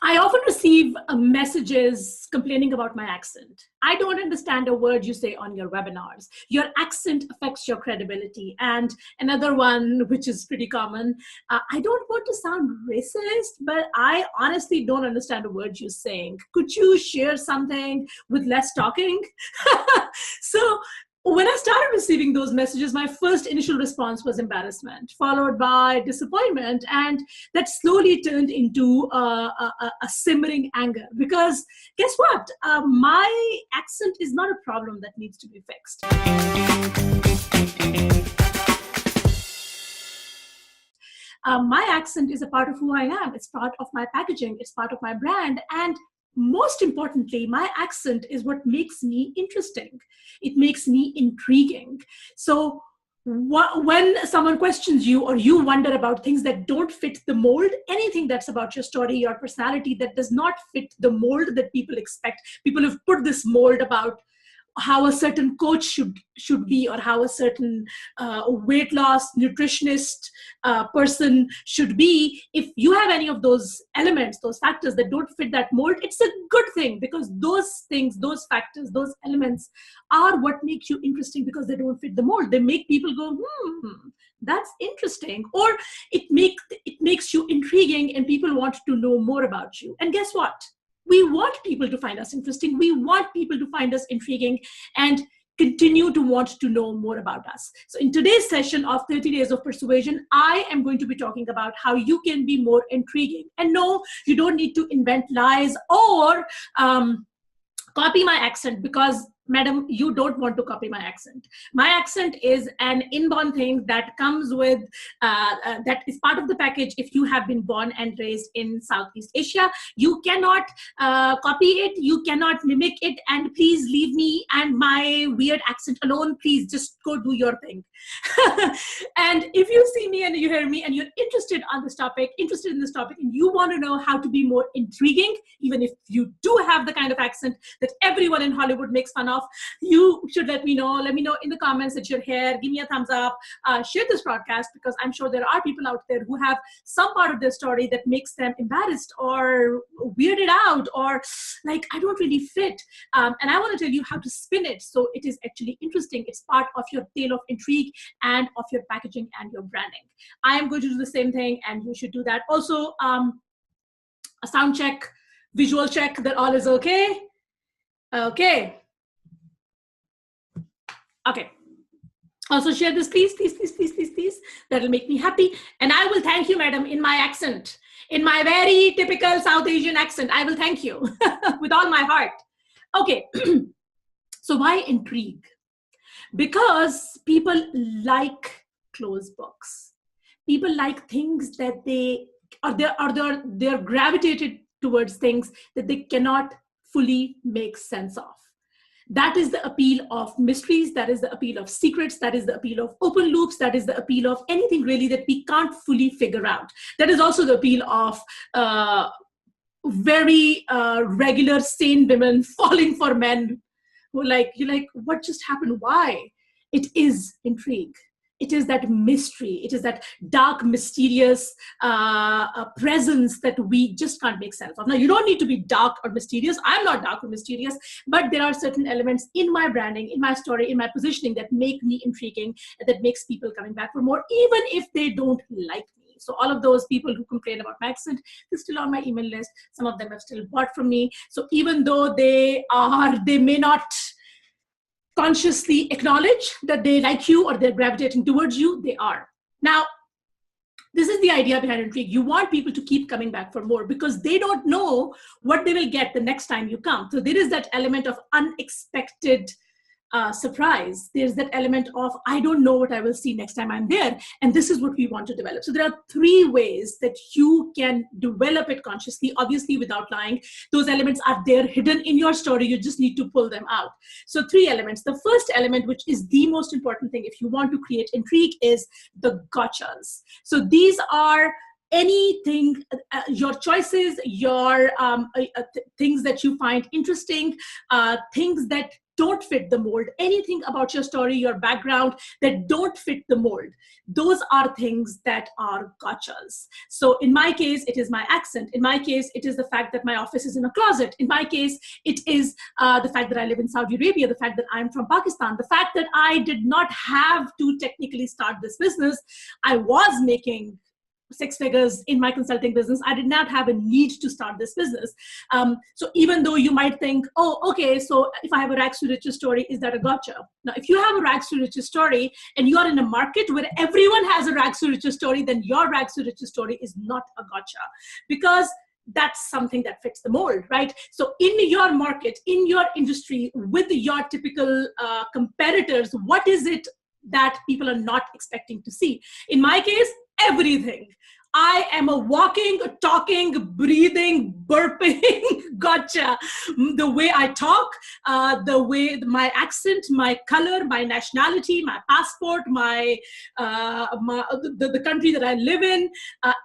I often receive messages complaining about my accent. I don't understand a word you say on your webinars. Your accent affects your credibility. And another one, which is pretty common, I don't want to sound racist, but I honestly don't understand a word you're saying. Could you share something with less talking? So when I started receiving those messages, my first initial response was embarrassment, followed by disappointment, and that slowly turned into a simmering anger. Because guess what? My accent is not a problem that needs to be fixed. My accent is a part of who I am. It's part of my packaging. It's part of my brand. And most importantly, my accent is what makes me interesting. It makes me intriguing. So when someone questions you or you wonder about things that don't fit the mold, anything that's about your story, your personality that does not fit the mold that people expect, people have put this mold about how a certain coach should be, or how a certain weight loss nutritionist person should be. If you have any of those elements, those factors that don't fit that mold, it's a good thing, because those things, those factors, those elements are what make you interesting, because they don't fit the mold. They make people go, that's interesting, or it makes you intriguing, and people want to know more about you. And guess what? We want people to find us interesting. We want people to find us intriguing and continue to want to know more about us. So in today's session of 30 Days of Persuasion, I am going to be talking about how you can be more intriguing. And no, you don't need to invent lies or copy my accent, because madam, you don't want to copy my accent. My accent is an inborn thing that comes with, that is part of the package. If you have been born and raised in Southeast Asia, you cannot copy it, you cannot mimic it, and please leave me and my weird accent alone. Please just go do your thing. And if you see me and you hear me and you're interested in this topic, and you want to know how to be more intriguing, even if you do have the kind of accent that everyone in Hollywood makes fun of, you should let me know. Let me know in the comments that you're here. Give me a thumbs up. Share this broadcast, because I'm sure there are people out there who have some part of their story that makes them embarrassed or weirded out, or like, I don't really fit. And I want to tell you how to spin it so it is actually interesting. It's part of your tale of intrigue and of your packaging and your branding. I am going to do the same thing, and you should do that. Also, a sound check, visual check that all is okay. Okay. Okay. Also share this, please. That'll make me happy. And I will thank you, madam, in my accent, in my very typical South Asian accent. I will thank you with all my heart. Okay. So why intrigue? Because people like closed books. People like things that they're gravitated towards things that they cannot fully make sense of. That is the appeal of mysteries. That is the appeal of secrets. That is the appeal of open loops. That is the appeal of anything really that we can't fully figure out. That is also the appeal of very regular, sane women falling for men who you're like, what just happened? Why? It is intrigue. It is that mystery. It is that dark, mysterious presence that we just can't make sense of. Now, you don't need to be dark or mysterious. I'm not dark or mysterious, but there are certain elements in my branding, in my story, in my positioning that make me intriguing, that makes people coming back for more, even if they don't like me. So all of those people who complain about my accent, they're still on my email list. Some of them have still bought from me. So even though they may not consciously acknowledge that they like you or they're gravitating towards you, they are. Now, this is the idea behind intrigue. You want people to keep coming back for more, because they don't know what they will get the next time you come. So there is that element of unexpected surprise. There's that element of, I don't know what I will see next time I'm there. And this is what we want to develop. So there are 3 ways that you can develop it consciously, obviously without lying. Those elements are there hidden in your story. You just need to pull them out. So 3 elements. The first element, which is the most important thing if you want to create intrigue, is the gotchas. So these are anything, your choices, your things that you find interesting, things that don't fit the mold, anything about your story, your background that don't fit the mold, those are things that are gotchas. So in my case, it is my accent. In my case, it is the fact that my office is in a closet. In my case, it is the fact that I live in Saudi Arabia, the fact that I'm from Pakistan, the fact that I did not have to technically start this business. I was making six figures in my consulting business. I did not have a need to start this business. So even though you might think, oh, okay, so if I have a rags to riches story, is that a gotcha? Now, if you have a rags to riches story and you are in a market where everyone has a rags to riches story, then your rags to riches story is not a gotcha, because that's something that fits the mold, right? So in your market, in your industry, with your typical competitors, what is it that people are not expecting to see? In my case, everything. I am a walking, talking, breathing, burping gotcha. The way I talk, the way my accent, my color, my nationality, my passport, the country that I live in,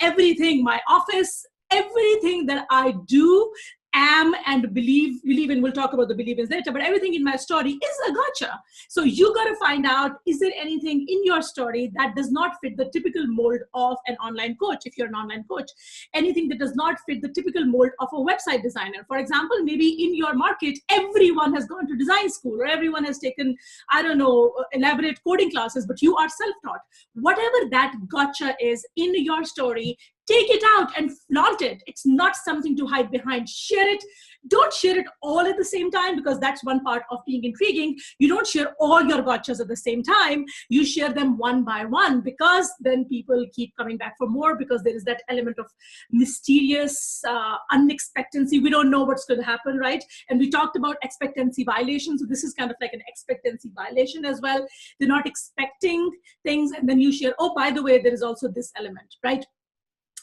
everything, my office, everything that I do, am, and believe in, we'll talk about the believe-ins later, but everything in my story is a gotcha. So you got to find out, is there anything in your story that does not fit the typical mold of an online coach, if you're an online coach? Anything that does not fit the typical mold of a website designer. For example, maybe in your market, everyone has gone to design school, or everyone has taken, I don't know, elaborate coding classes, but you are self-taught. Whatever that gotcha is in your story, take it out and flaunt it. It's not something to hide behind. Share it. Don't share it all at the same time, because that's one part of being intriguing. You don't share all your gotchas at the same time. You share them one by one, because then people keep coming back for more, because there is that element of mysterious unexpectancy. We don't know what's going to happen, right? And we talked about expectancy violations. So this is kind of like an expectancy violation as well. They're not expecting things, and then you share, oh, by the way, there is also this element, right?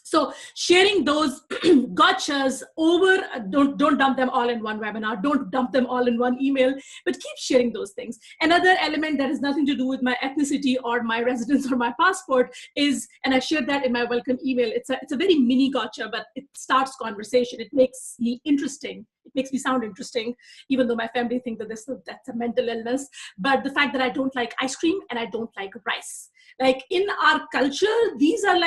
So sharing those gotchas over, don't dump them all in one webinar, don't dump them all in one email, but keep sharing those things. Another element that has nothing to do with my ethnicity or my residence or my passport is, and I shared that in my welcome email, it's a very mini gotcha, but it starts conversation. It makes me interesting. It makes me sound interesting, even though my family think that that's a mental illness. But the fact that I don't like ice cream and I don't like rice. Like in our culture, these are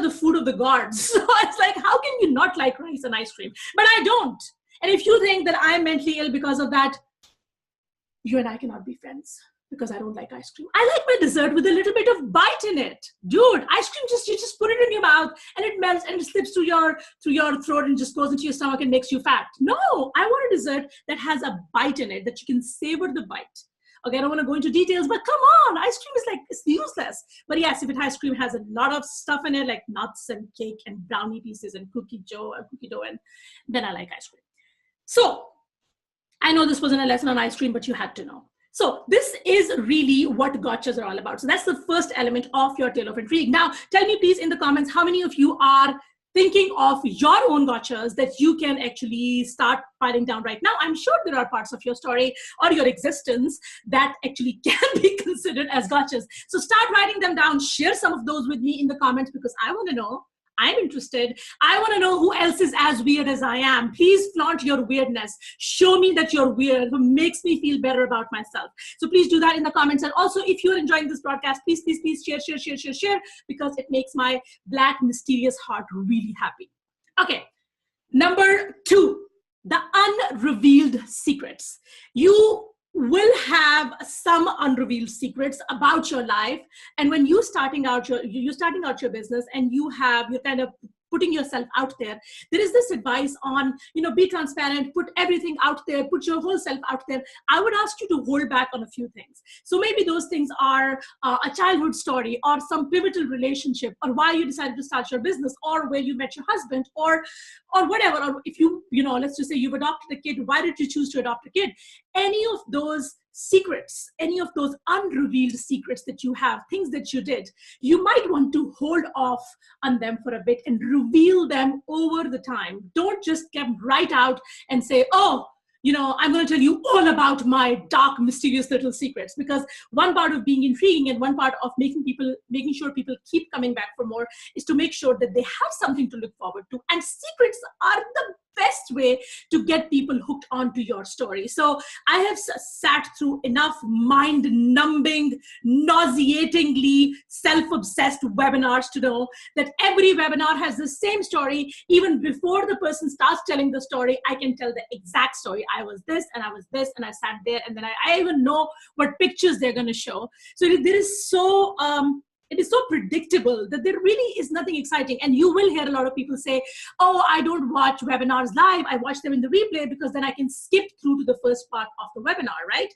the food of the gods. So it's like, how can you not like rice and ice cream? But I don't. And if you think that I'm mentally ill because of that, you and I cannot be friends, because I don't like ice cream. I like my dessert with a little bit of bite in it. Dude, ice cream, you just put it in your mouth and it melts and it slips through your throat and just goes into your stomach and makes you fat. No, I want a dessert that has a bite in it, that you can savor the bite. Okay, I don't want to go into details, but come on, ice cream is like, it's useless. But yes, if ice cream has a lot of stuff in it, like nuts and cake and brownie pieces and cookie dough, and then I like ice cream. So I know this wasn't a lesson on ice cream, but you had to know. So this is really what gotchas are all about. So that's the first element of your tale of intrigue. Now, tell me please in the comments, how many of you are thinking of your own gotchas that you can actually start filing down right now? I'm sure there are parts of your story or your existence that actually can be considered as gotchas. So start writing them down. Share some of those with me in the comments, because I want to know. I'm interested. I want to know who else is as weird as I am. Please flaunt your weirdness. Show me that you're weird. It makes me feel better about myself. So please do that in the comments. And also, if you're enjoying this broadcast, please share, because it makes my black, mysterious heart really happy. Okay, number 2, the unrevealed secrets. You will have some unrevealed secrets about your life, and when you're starting out your business and you're kind of putting yourself out there is this advice on, be transparent, put everything out there, put your whole self out there. I would ask you to hold back on a few things. So maybe those things are a childhood story, or some pivotal relationship, or why you decided to start your business, or where you met your husband, or whatever. Or if let's just say you've adopted a kid, why did you choose to adopt a kid? Any of those secrets, any of those unrevealed secrets that you have, things that you did, you might want to hold off on them for a bit and reveal them over the time. Don't just get right out and say, oh, I'm going to tell you all about my dark, mysterious little secrets. Because one part of being intriguing and one part of making sure people keep coming back for more is to make sure that they have something to look forward to. And secrets are the best best way to get people hooked onto your story. So I have sat through enough mind-numbing, nauseatingly self-obsessed webinars to know that every webinar has the same story. Even before the person starts telling the story, I can tell the exact story. I was this, and I was this, and I sat there, and then I even know what pictures they're going to show. So there is so it is so predictable that there really is nothing exciting. And you will hear a lot of people say, oh, I don't watch webinars live. I watch them in the replay because then I can skip through to the first part of the webinar, right?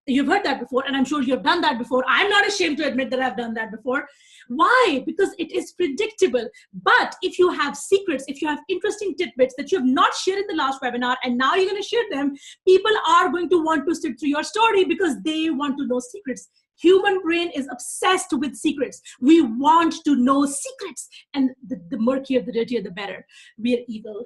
You've heard that before, and I'm sure you've done that before. I'm not ashamed to admit that I've done that before. Why? Because it is predictable. But if you have secrets, if you have interesting tidbits that you have not shared in the last webinar, and now you're going to share them, people are going to want to sit through your story because they want to know secrets. Human brain is obsessed with secrets. We want to know secrets, and the murkier, the dirtier, the better. We're evil.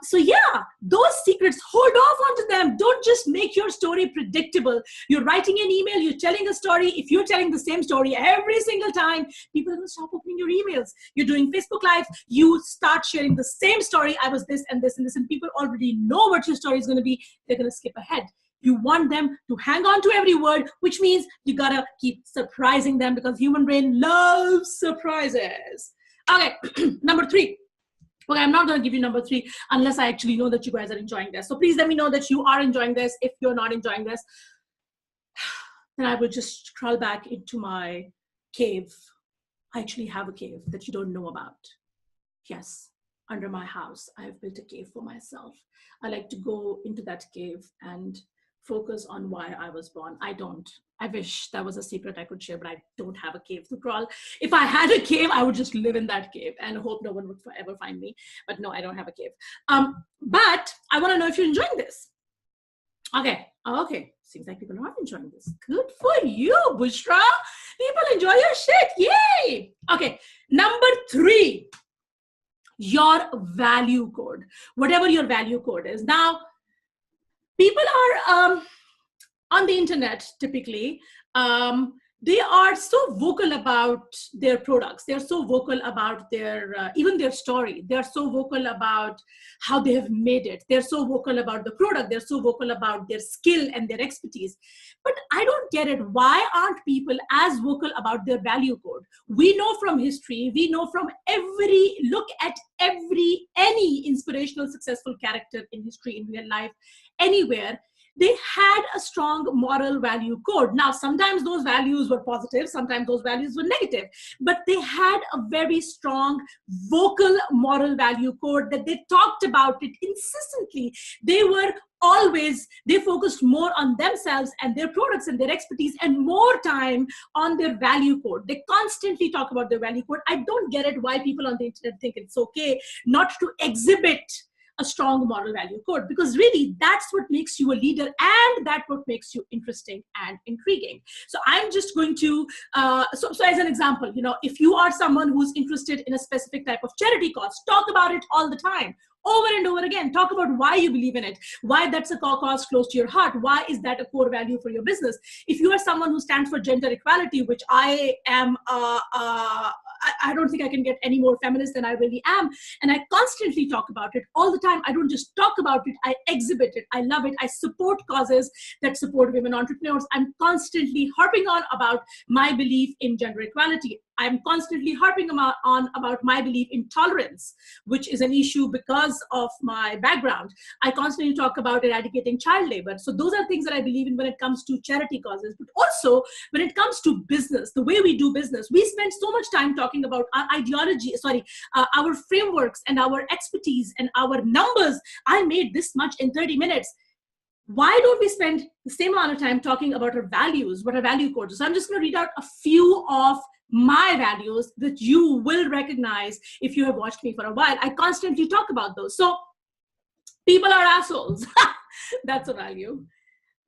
So yeah, those secrets, hold off onto them. Don't just make your story predictable. You're writing an email, you're telling a story. If you're telling the same story every single time, people are going to stop opening your emails. You're doing Facebook Live, you start sharing the same story. I was this and this and this, and people already know what your story is going to be. They're going to skip ahead. You want them to hang on to every word, which means you gotta keep surprising them because human brain loves surprises. Okay, number 3. Okay, I'm not gonna give you number 3 unless I actually know that you guys are enjoying this. So please let me know that you are enjoying this. If you're not enjoying this, then I will just crawl back into my cave. I actually have a cave that you don't know about. Yes, under my house, I have built a cave for myself. I like to go into that cave and focus on why I was born. I don't. I wish that was a secret I could share, but I don't have a cave to crawl. If I had a cave, I would just live in that cave and hope no one would ever find me. But no, I don't have a cave. But I want to know if you're enjoying this. Okay. Okay. Seems like people are enjoying this. Good for you, Bushra. People enjoy your shit. Yay. Okay. Number 3, your value code. Whatever your value code is. Now, people are on the internet, typically, they are so vocal about their products. They're so vocal about their, even their story. They're so vocal about how they have made it. They're so vocal about the product. They're so vocal about their skill and their expertise. But I don't get it. Why aren't people as vocal about their value code? We know from history, we know from look at any inspirational, successful character in history, in real life, anywhere, they had a strong moral value code. Now, sometimes those values were positive, sometimes those values were negative, but they had a very strong vocal moral value code that they talked about it incessantly. They focused more on themselves and their products and their expertise and more time on their value code. They constantly talk about their value code. I don't get it why people on the internet think it's okay not to exhibit a strong moral value code, because really that's what makes you a leader and that's what makes you interesting and intriguing. So I'm just going to, so as an example, if you are someone who's interested in a specific type of charity cause, talk about it all the time. Over and over again, talk about why you believe in it, why that's a cause close to your heart, why is that a core value for your business. If you are someone who stands for gender equality, which I am, I don't think I can get any more feminist than I really am, and I constantly talk about it all the time. I don't just talk about it, I exhibit it, I love it, I support causes that support women entrepreneurs. I'm constantly harping on about my belief in gender equality. I'm constantly harping on about my belief in tolerance, which is an issue because of my background. I constantly talk about eradicating child labor. So those are things that I believe in when it comes to charity causes, but also when it comes to business, the way we do business. We spend so much time talking about our ideology, our frameworks and our expertise and our numbers. I made this much in 30 minutes. Why don't we spend the same amount of time talking about our values, what our value codes are? So I'm just going to read out a few of my values that you will recognize if you have watched me for a while. I constantly talk about those. So people are assholes. That's a value.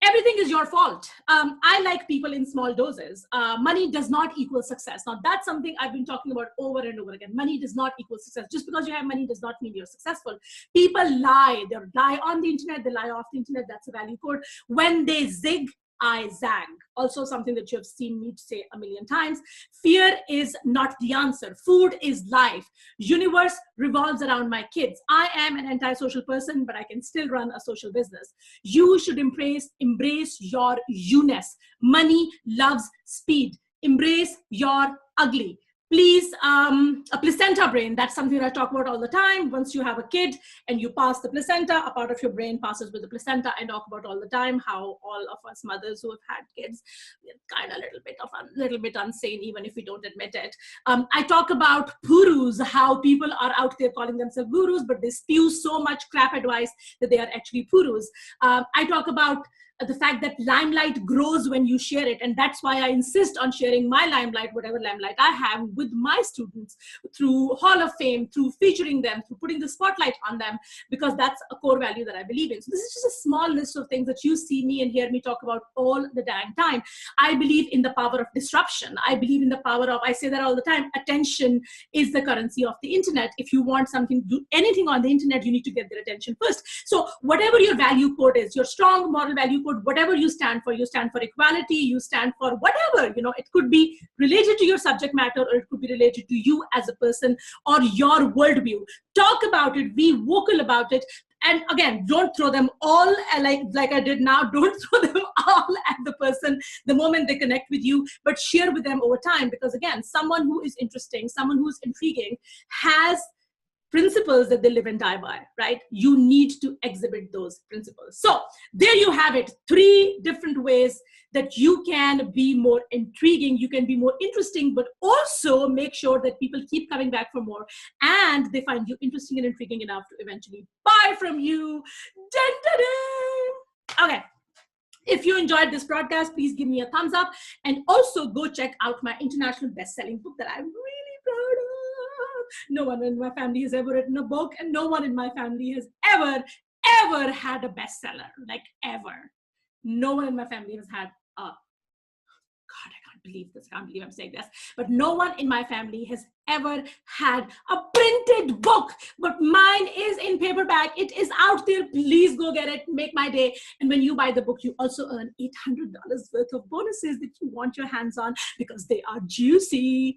Everything is your fault. I like people in small doses. Money does not equal success. Now that's something I've been talking about over and over again. Money does not equal success. Just because you have money does not mean you're successful. People lie. They lie on the internet. They lie off the internet. That's a value code. When they zig, I zag. Also something that you have seen me say a million times. Fear is not the answer. Food is life. Universe revolves around my kids. I am an antisocial person, but I can still run a social business. You should embrace your you-ness. Money loves speed. Embrace your ugly. Please, a placenta brain, that's something that I talk about all the time. Once you have a kid and you pass the placenta, a part of your brain passes with the placenta. I talk about all the time how all of us mothers who have had kids, we're kind of a little bit insane, even if we don't admit it. I talk about gurus, how people are out there calling themselves gurus, but they spew so much crap advice that they are actually gurus. I talk about the fact that limelight grows when you share it. And that's why I insist on sharing my limelight, whatever limelight I have, with my students through Hall of Fame, through featuring them, through putting the spotlight on them, because that's a core value that I believe in. So this is just a small list of things that you see me and hear me talk about all the dang time. I believe in the power of disruption. I believe in the power of, I say that all the time, attention is the currency of the internet. If you want something to do anything on the internet, you need to get their attention first. So whatever your value code is, your strong moral value code, whatever you stand for equality, you stand for whatever, it could be related to your subject matter, or it could be related to you as a person or your worldview. Talk about it, be vocal about it. And again, don't throw them all like I did now. Don't throw them all at the person the moment they connect with you, but share with them over time. Because again, someone who is interesting, someone who's intriguing has principles that they live and die by, right? You need to exhibit those principles. So there you have it, 3 different ways that you can be more intriguing, you can be more interesting, but also make sure that people keep coming back for more and they find you interesting and intriguing enough to eventually buy from you. Dun, dun, dun. Okay. If you enjoyed this broadcast, please give me a thumbs up, and also go check out my international best-selling book that I'm really proud of. No one in my family has ever written a book, and no one in my family has ever had a bestseller, like ever. No one in my family has had a, God, I can't believe this. I can't believe I'm saying this, but no one in my family has ever had a printed book, but mine is in paperback. It is out there. Please go get it. Make my day. And when you buy the book, you also earn $800 worth of bonuses that you want your hands on, because they are juicy.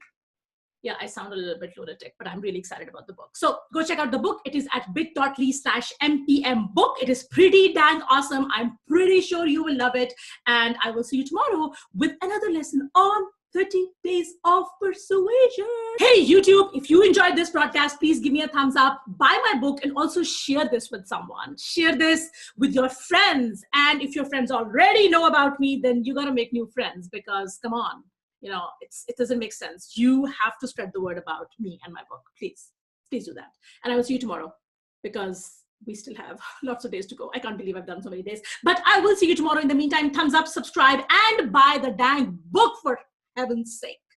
Yeah, I sound a little bit lunatic, but I'm really excited about the book. So go check out the book. It is at bit.ly/mpmbook. It is pretty dang awesome. I'm pretty sure you will love it. And I will see you tomorrow with another lesson on 30 Days of Persuasion. Hey, YouTube, if you enjoyed this broadcast, please give me a thumbs up, buy my book, and also share this with someone. Share this with your friends. And if your friends already know about me, then you got to make new friends, because come on. It doesn't make sense. You have to spread the word about me and my book. Please do that. And I will see you tomorrow, because we still have lots of days to go. I can't believe I've done so many days, but I will see you tomorrow. In the meantime, thumbs up, subscribe, and buy the dang book, for heaven's sake.